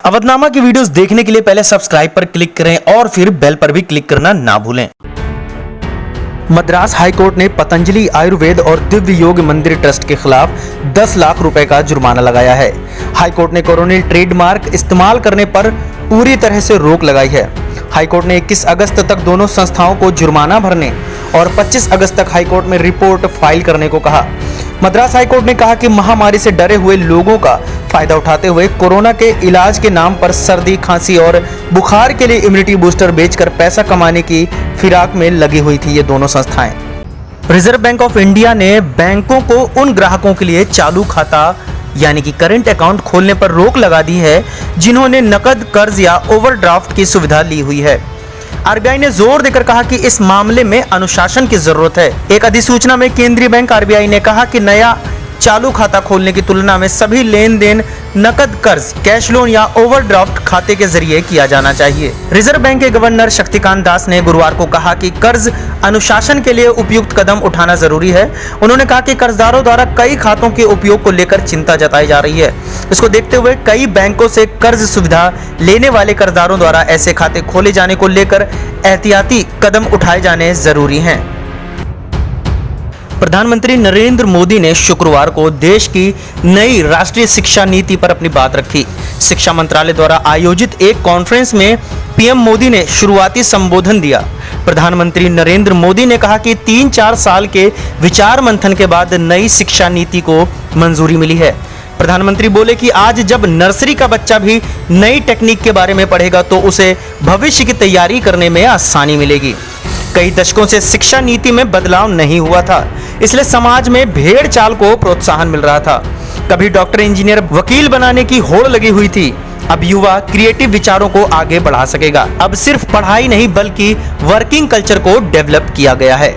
अवधनामा की वीडियोस देखने के लिए पहले सब्सक्राइब पर क्लिक करें और फिर बेल पर भी क्लिक करना ना भूलें। मद्रास हाईकोर्ट ने पतंजलि आयुर्वेद और दिव्य योग मंदिर ट्रस्ट के खिलाफ 10 लाख रुपए का जुर्माना लगाया है। हाईकोर्ट ने कोरोनिल ट्रेडमार्क इस्तेमाल करने पर पूरी तरह से रोक लगाई है। हाईकोर्ट ने 21 अगस्त तक दोनों संस्थाओं को जुर्माना भरने और 25 अगस्त तक हाईकोर्ट में रिपोर्ट फाइल करने को कहा। मद्रास हाईकोर्ट ने कहा कि महामारी से डरे हुए लोगों का फायदा उठाते हुए कोरोना के इलाज के नाम पर सर्दी, खांसी और बुखार के लिए इम्यूनिटी बूस्टर बेचकर पैसा कमाने की फिराक में लगी हुई थी ये दोनों संस्थाएं। रिजर्व बैंक ऑफ इंडिया ने बैंकों को उन ग्राहकों के लिए चालू खाता यानी कि करंट अकाउंट खोलने पर रोक लगा दी है जिन्होंने नकद कर्ज या ओवरड्राफ्ट की सुविधा ली हुई है। आरबीआई ने जोर देकर कहा कि इस मामले में अनुशासन की जरूरत है। एक अधिसूचना में केंद्रीय बैंक आरबीआई ने कहा कि नया चालू खाता खोलने की तुलना में सभी लेन देन नकद कर्ज, कैश लोन या ओवरड्राफ्ट खाते के जरिए किया जाना चाहिए। रिजर्व बैंक के गवर्नर शक्तिकांत दास ने गुरुवार को कहा कि कर्ज अनुशासन के लिए उपयुक्त कदम उठाना जरूरी है। उन्होंने कहा कि कर्जदारों द्वारा कई खातों के उपयोग को लेकर चिंता जताई जा रही है। इसको देखते हुए कई बैंकों से कर्ज सुविधा लेने वाले कर्जदारों द्वारा ऐसे खाते खोले जाने को लेकर एहतियाती कदम उठाए जाने जरूरी हैं। प्रधानमंत्री नरेंद्र मोदी ने शुक्रवार को देश की नई राष्ट्रीय शिक्षा नीति पर अपनी बात रखी। शिक्षा मंत्रालय द्वारा आयोजित एक कॉन्फ्रेंस में पीएम मोदी ने शुरुआती संबोधन दिया। प्रधानमंत्री नरेंद्र मोदी ने कहा कि 3-4 साल के विचार मंथन के बाद नई शिक्षा नीति को मंजूरी मिली है। प्रधानमंत्री बोले कि आज जब नर्सरी का बच्चा भी नई टेक्निक के बारे में पढ़ेगा तो उसे भविष्य की तैयारी करने में आसानी मिलेगी। कई दशकों से शिक्षा नीति में बदलाव नहीं हुआ था, इसलिए समाज में भेड़ चाल को प्रोत्साहन मिल रहा था। कभी डॉक्टर, इंजीनियर, वकील बनाने की होड़ लगी हुई थी। अब युवा क्रिएटिव विचारों को आगे बढ़ा सकेगा। अब सिर्फ पढ़ाई नहीं बल्कि वर्किंग कल्चर को डेवलप किया गया है।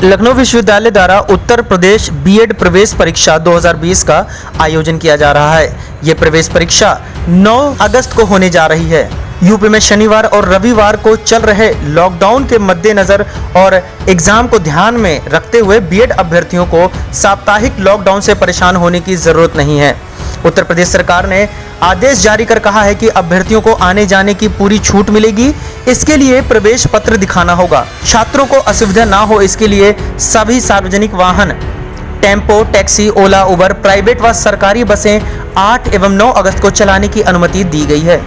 लखनऊ विश्वविद्यालय द्वारा उत्तर प्रदेश बीएड प्रवेश परीक्षा 2020 का आयोजन किया जा रहा है। ये प्रवेश परीक्षा 9 अगस्त को होने जा रही है। यूपी में शनिवार और रविवार को चल रहे लॉकडाउन के मद्देनजर और एग्जाम को ध्यान में रखते हुए बीएड अभ्यर्थियों को साप्ताहिक लॉकडाउन से परेशान होने की जरूरत नहीं है। उत्तर प्रदेश सरकार ने आदेश जारी कर कहा है कि अभ्यर्थियों को आने जाने की पूरी छूट मिलेगी। इसके लिए प्रवेश पत्र दिखाना होगा। छात्रों को असुविधा ना हो इसके लिए सभी सार्वजनिक वाहन, टेम्पो, टैक्सी, ओला, उबर, प्राइवेट व सरकारी बसें 8 एवं 9 अगस्त को चलाने की अनुमति दी गई है।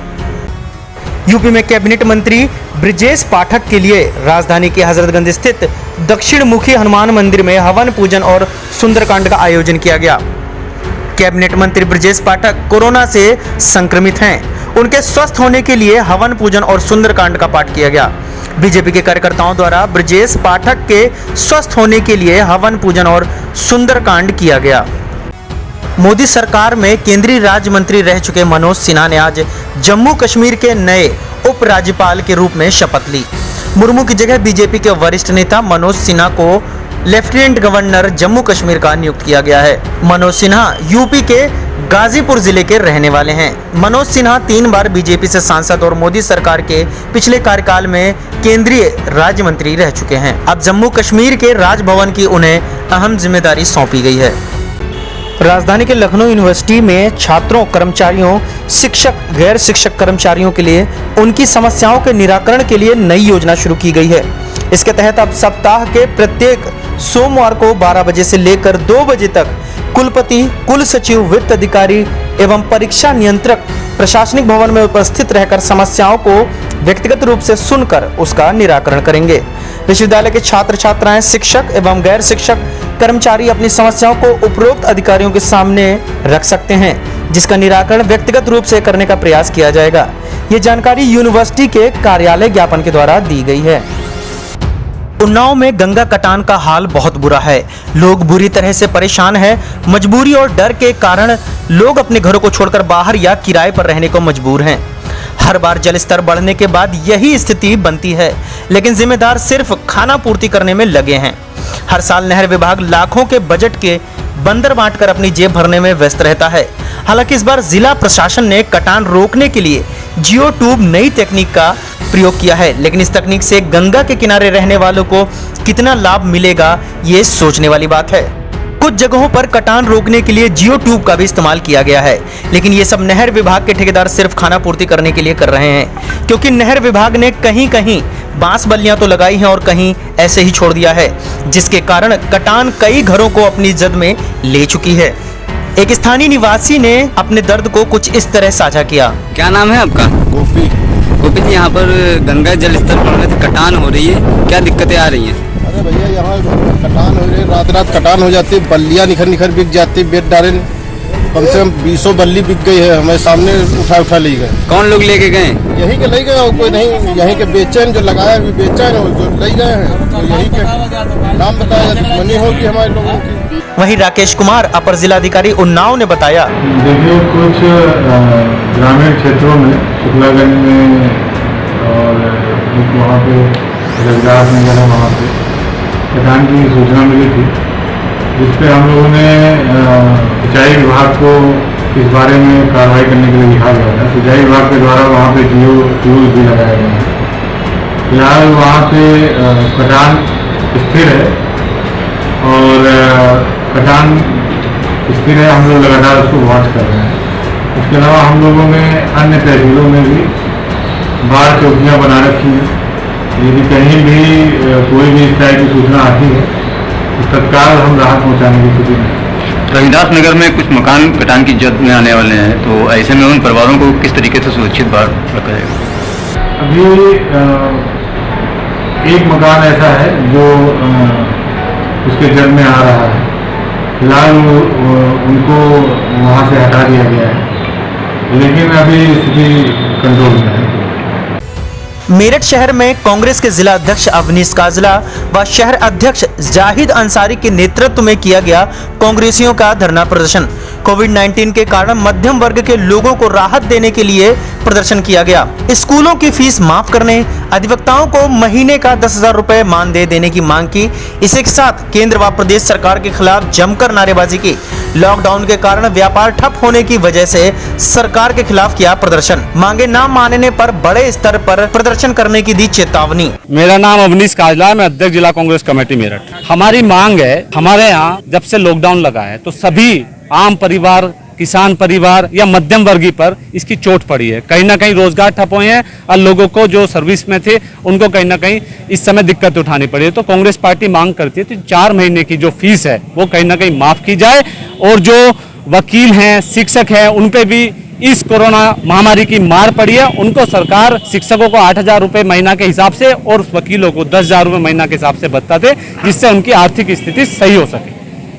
यूपी में कैबिनेट मंत्री ब्रजेश पाठक के लिए राजधानी के हजरतगंज स्थित दक्षिण मुखी हनुमान मंदिर में हवन पूजन और सुंदरकांड का आयोजन किया गया। कैबिनेट मंत्री ब्रजेश पाठक कोरोना से संक्रमित हैं। उनके स्वस्थ होने के लिए हवन पूजन और सुंदरकांड का पाठ किया गया। बीजेपी के कार्यकर्ताओं द्वारा ब्रजेश पाठक के स्वस्थ होने के लिए हवन पूजन और सुंदरकांड किया गया। मोदी सरकार में केंद्रीय राज्य मंत्री रह चुके मनोज सिन्हा ने आज जम्मू कश्मीर के नए उपराज्यपाल के रूप में शपथ ली। मुर्मू की जगह बीजेपी के वरिष्ठ नेता मनोज सिन्हा को लेफ्टिनेंट गवर्नर जम्मू कश्मीर का नियुक्त किया गया है। मनोज सिन्हा यूपी के गाजीपुर जिले के रहने वाले हैं। मनोज सिन्हा 3 बार बीजेपी से सांसद और मोदी सरकार के पिछले कार्यकाल में केंद्रीय राज्य मंत्री रह चुके हैं। अब जम्मू कश्मीर के राजभवन की उन्हें अहम जिम्मेदारी सौंपी गई है। राजधानी के लखनऊ यूनिवर्सिटी में छात्रों, कर्मचारियों, शिक्षक, गैर शिक्षक कर्मचारियों के लिए उनकी समस्याओं के निराकरण के लिए नई योजना शुरू की गई है। इसके तहत अब सप्ताह के प्रत्येक सोमवार को 12 बजे से लेकर 2 बजे तक कुलपति, कुल सचिव, वित्त अधिकारी एवं परीक्षा नियंत्रक प्रशासनिक भवन में उपस्थित रहकर समस्याओं को व्यक्तिगत रूप से सुनकर उसका निराकरण करेंगे। विश्वविद्यालय के छात्र छात्राएं, शिक्षक एवं गैर शिक्षक कर्मचारी अपनी समस्याओं को उपरोक्त अधिकारियों के सामने रख सकते हैं, जिसका निराकरण व्यक्तिगत रूप से करने का प्रयास किया जाएगा। ये जानकारी यूनिवर्सिटी के कार्यालय ज्ञापन के द्वारा दी गई है। उन्नाव में गंगा कटान का हाल बहुत बुरा है। लोग बुरी तरह से परेशान हैं। मजबूरी और डर के कारण लोग अपने घरों को छोड़कर बाहर या किराए पर रहने को मजबूर हैं। हर बार जल स्तर बढ़ने के बाद यही स्थिति बनती है, लेकिन जिम्मेदार सिर्फ खाना पूर्ति करने में लगे हैं। हर साल नहर विभाग लाखों के बजट के बंदर बांटकर अपनी जेब भरने में व्यस्त रहता है। हालांकि इस बार जिला प्रशासन ने कटान रोकने के लिए जियो ट्यूब नई तकनीक का प्रयोग किया है, लेकिन इस तकनीक से गंगा के किनारे रहने वालों को कितना लाभ मिलेगा ये सोचने वाली बात है। कुछ जगहों पर कटान रोकने के लिए जियो ट्यूब का भी इस्तेमाल किया गया है, लेकिन ये सब नहर विभाग के ठेकेदार सिर्फ खाना पूर्ति करने के लिए कर रहे हैं, क्योंकि नहर विभाग ने कहीं कहीं बांस बल्लियां तो लगाई हैं और कहीं ऐसे ही छोड़ दिया है, जिसके कारण कटान कई घरों को अपनी जद में ले चुकी है। एक स्थानीय निवासी ने अपने दर्द को कुछ इस तरह साझा किया। क्या नाम है आपका? गोपी। गोपी जी, यहाँ पर गंगा जल स्तर बढ़ने से कटान हो रही है, क्या दिक्कतें आ रही हैं? अरे भैया यहाँ कटान हो रही है, रात रात कटान हो जाती है, बल्लियाँ निखर निखर बिक जाती है, बेड डाले कम से कम 20 बल्ली बिक गई है, हमें सामने उठा ले गए। कौन लोग लेके गए? यही के ले गए और कोई नहीं, यहीं के बेचैन जो लगाया है बेचैन है, जो ले गए हैं तो यही के नाम बताया, दुश्मनी होगी हमारे लोगों की। वहीं राकेश कुमार अपर जिलाधिकारी उन्नाव ने बताया, देखिए कुछ ग्रामीण क्षेत्रों में शुक्लागंज में और वहाँ पे रजगार नगर है, वहाँ पे कटान की सूचना मिली थी, जिस पे हम लोगों ने सिंचाई विभाग को इस बारे में कार्रवाई करने के लिए लिखा गया था। सिंचाई विभाग के द्वारा वहाँ पे जियो ट्यूब भी लगाए गए हैं। फिलहाल वहाँ पे कटान स्थिर है और कटान स्थिर है, हम लोग लगातार उसको वॉच कर रहे हैं। इसके अलावा हम लोगों ने अन्य तहसीलों में भी बाढ़ चौकियाँ बना रखी हैं। यदि कहीं भी कोई भी इस तरह की सूचना आती है तो तत्काल हम राहत पहुँचाने की स्थिति में। रविदास नगर में कुछ मकान कटान की जद में आने वाले हैं, तो ऐसे में उन परिवारों को किस तरीके से सुरक्षित बाहर रखा जाएगा? अभी एक मकान ऐसा है जो उसके जद में आ रहा है, फिलहाल उनको वहाँ से हटा दिया गया है, लेकिन अभी स्थिति कंट्रोल में है। मेरठ शहर में कांग्रेस के जिला अध्यक्ष अवनीश काजला व शहर अध्यक्ष जाहिद अंसारी के नेतृत्व में किया गया कांग्रेसियों का धरना प्रदर्शन। कोविड-19 के कारण मध्यम वर्ग के लोगों को राहत देने के लिए प्रदर्शन किया गया। स्कूलों की फीस माफ करने, अधिवक्ताओं को महीने का 10,000 रुपए मानदेय देने की मांग की। इसी के साथ केंद्र व प्रदेश सरकार के खिलाफ जमकर नारेबाजी की। लॉकडाउन के कारण व्यापार ठप होने की वजह से सरकार के खिलाफ किया प्रदर्शन। मांगे न मानने पर बड़े स्तर पर प्रदर्शन करने की दी चेतावनी। मेरा नाम अवनीश काजला, मैं अध्यक्ष जिला कांग्रेस कमेटी मेरठ। हमारी मांग है, हमारे यहाँ जब से लॉकडाउन लगा है तो सभी आम परिवार, किसान परिवार या मध्यम वर्गीय पर इसकी चोट पड़ी है। कहीं ना कहीं रोजगार ठप हुए हैं और लोगों को जो सर्विस में थे उनको कहीं ना कहीं इस समय दिक्कत उठानी पड़ी है। तो कांग्रेस पार्टी मांग करती है तो 4 महीने की जो फीस है वो कहीं ना कहीं माफ की जाए, और जो वकील हैं, शिक्षक हैं, उन पे भी इस कोरोना महामारी की मार पड़ी है, उनको सरकार शिक्षकों को 8,000 रुपये महीना के हिसाब से और वकीलों को 10,000 रुपये महीना के हिसाब से भत्ता दे, जिससे उनकी आर्थिक स्थिति सही हो सके।